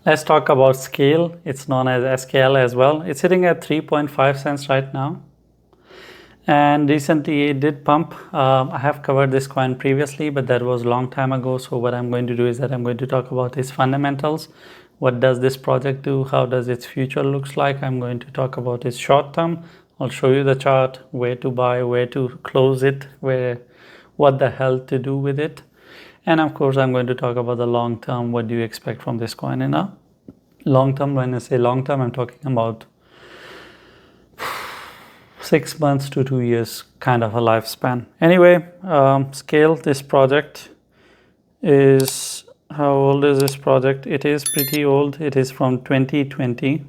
Let's talk about SKALE. It's known as SKL as well. It's sitting at 3.5 cents right now. And recently it did pump. I have covered this coin previously, but that was a long time ago. So what I'm going to do is that I'm going to talk about its fundamentals. What does this project do? How does its future looks like? I'm going to talk about its short term. I'll show you the chart, where to buy, where to close it, what the hell to do with it. And of course, I'm going to talk about the long term. What do you expect from this coin in a long term? When I say long term, I'm talking about 6 months to 2 years kind of a lifespan. Anyway, SKALE, this project is, how old is this project? It is pretty old. It is from 2020.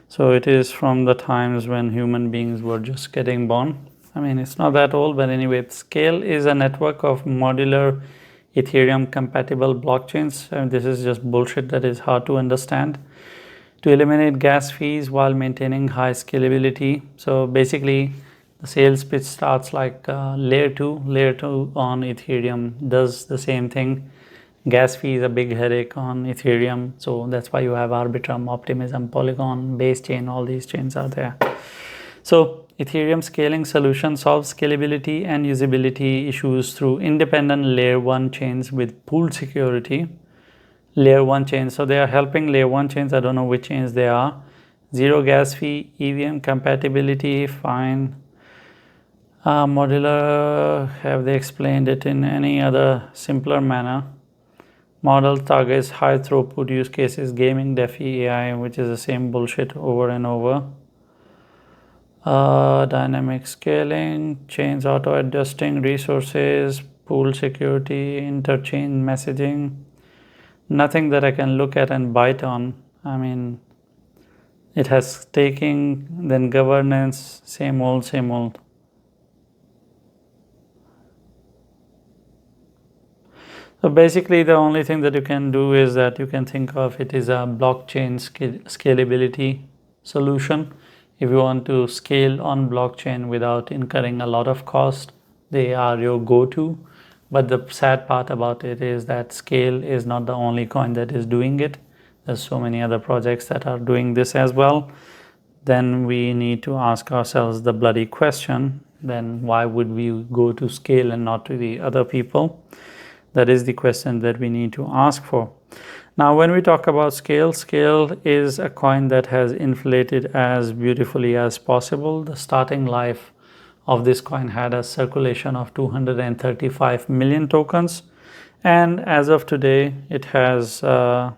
So it is from the times when human beings were just getting born. I mean, it's not that old, but anyway, SKALE is a network of modular Ethereum compatible blockchains. And this is just bullshit that is hard to understand. To eliminate gas fees while maintaining high scalability. So basically, the sales pitch starts like layer 2. Layer 2 on Ethereum does the same thing. Gas fee is a big headache on Ethereum. So that's why you have Arbitrum, Optimism, Polygon, Base Chain, all these chains are there. So Ethereum scaling solution solves scalability and usability issues through independent layer 1 chains with pooled security. Layer 1 chains, so they are helping layer 1 chains. I don't know which chains they are. Zero gas fee, EVM compatibility, fine. Modular, have they explained it in any other simpler manner? Model targets high throughput use cases, gaming, DeFi, AI, which is the same bullshit over and over. Dynamic scaling, chains auto adjusting resources, pool security, interchain messaging. Nothing that I can look at and bite on. I mean, it has staking, then governance, same old, same old. So basically, the only thing that you can do is that you can think of it as a blockchain scalability solution. If you want to scale on blockchain without incurring a lot of cost, they are your go-to. But the sad part about it is that SKALE is not the only coin that is doing it. There's so many other projects that are doing this as well. Then we need to ask ourselves the bloody question, then why would we go to SKALE and not to the other people? That is the question that we need to ask for. Now, when we talk about SKALE, SKALE is a coin that has inflated as beautifully as possible. The starting life of this coin had a circulation of 235 million tokens, and as of today it has a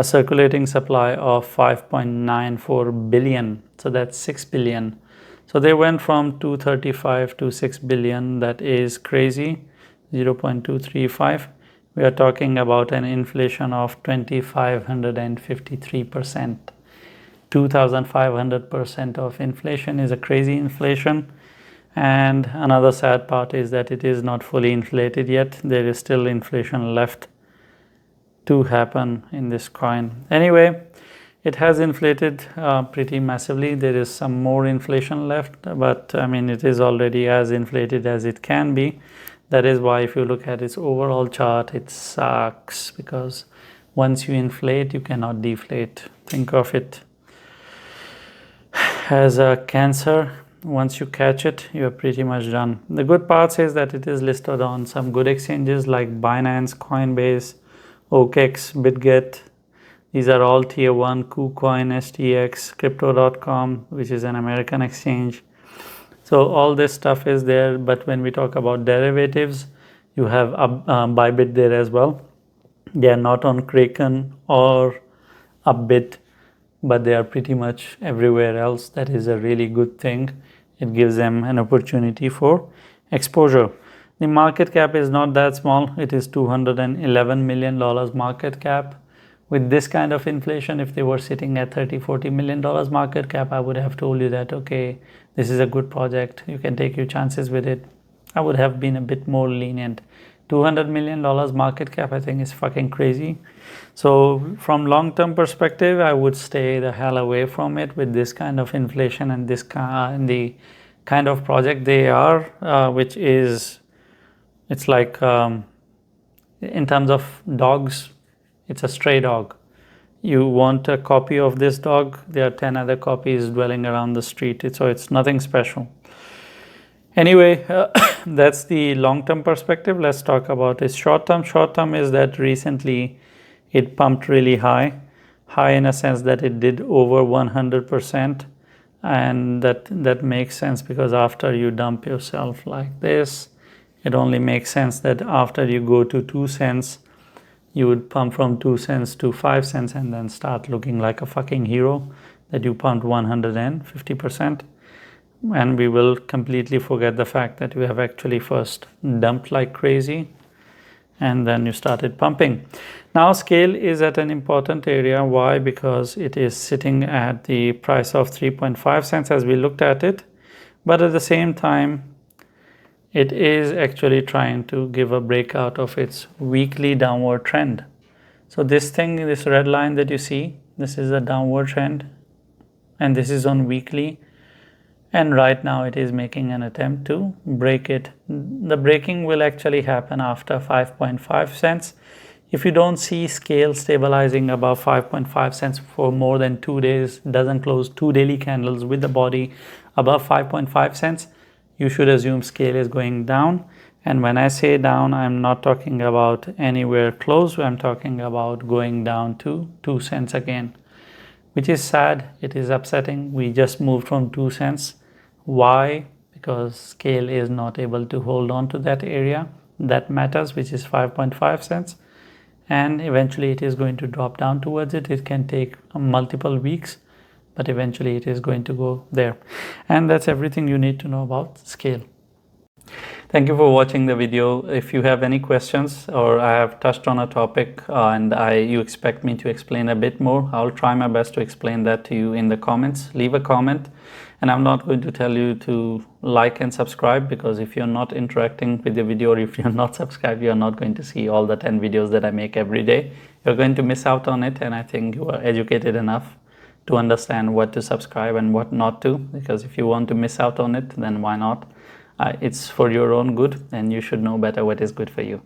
circulating supply of 5.94 billion, so that's 6 billion. So they went from 235 to 6 billion. That is crazy. 0.235. We are talking about an inflation of 2,553%. 2,500% of inflation is a crazy inflation. And another sad part is that it is not fully inflated yet. There is still inflation left to happen in this coin. Anyway, it has inflated pretty massively. There is some more inflation left, but I mean, it is already as inflated as it can be. That is why if you look at its overall chart, it sucks, because once you inflate, you cannot deflate. Think of it as a cancer. Once you catch it, you're pretty much done. The good part is that it is listed on some good exchanges like Binance, Coinbase, OKEx, BitGet. These are all tier 1, KuCoin, STX, Crypto.com, which is an American exchange. So all this stuff is there, but when we talk about derivatives, you have Bybit there as well. They are not on Kraken or Upbit, but they are pretty much everywhere else. That is a really good thing. It gives them an opportunity for exposure. The market cap is not that small. It is $211 million market cap. With this kind of inflation, if they were sitting at $30-40 million market cap, I would have told you that, okay, this is a good project. You can take your chances with it. I would have been a bit more lenient. $200 million market cap, I think, is fucking crazy. So from long-term perspective, I would stay the hell away from it with this kind of inflation and this the kind of project they are, which is, it's like, in terms of dogs, it's a stray dog. you want a copy of this dog, there are 10 other copies dwelling around the street. So it's nothing special. Anyway, that's the long-term perspective. Let's talk about its short-term. Short-term is that recently it pumped really high in a sense that it did over 100%, and that makes sense because after you dump yourself like this, it only makes sense that after you go to 2 cents, you would pump from 2 cents to 5 cents and then start looking like a fucking hero that you pumped 150%. And we will completely forget the fact that you have actually first dumped like crazy and then you started pumping. Now SKALE is at an important area. Why? Because it is sitting at the price of 3.5 cents as we looked at it, but at the same time it is actually trying to give a breakout of its weekly downward trend. So this thing, this red line that you see, this is a downward trend and this is on weekly, and right now it is making an attempt to break it. The breaking will actually happen after 5.5 cents. If you don't see SKALE stabilizing above 5.5 cents for more than 2 days, doesn't close 2 daily candles with the body above 5.5 cents, you should assume SKALE is going down. And when I say down, I'm not talking about anywhere close. I'm talking about going down to 2 cents again, which is sad. It is upsetting. We just moved from 2 cents. Why? Because SKALE is not able to hold on to that area that matters, which is 5.5 cents. And eventually it is going to drop down towards it. It can take multiple weeks, but eventually it is going to go there. And that's everything you need to know about SKALE. Thank you for watching the video. If you have any questions or I have touched on a topic and you expect me to explain a bit more, I'll try my best to explain that to you in the comments. Leave a comment, and I'm not going to tell you to like and subscribe, because if you're not interacting with the video or if you're not subscribed, you're not going to see all the 10 videos that I make every day. You're going to miss out on it, and I think you are educated enough to understand what to subscribe and what not to, because if you want to miss out on it, then why not? It's for your own good, and you should know better what is good for you.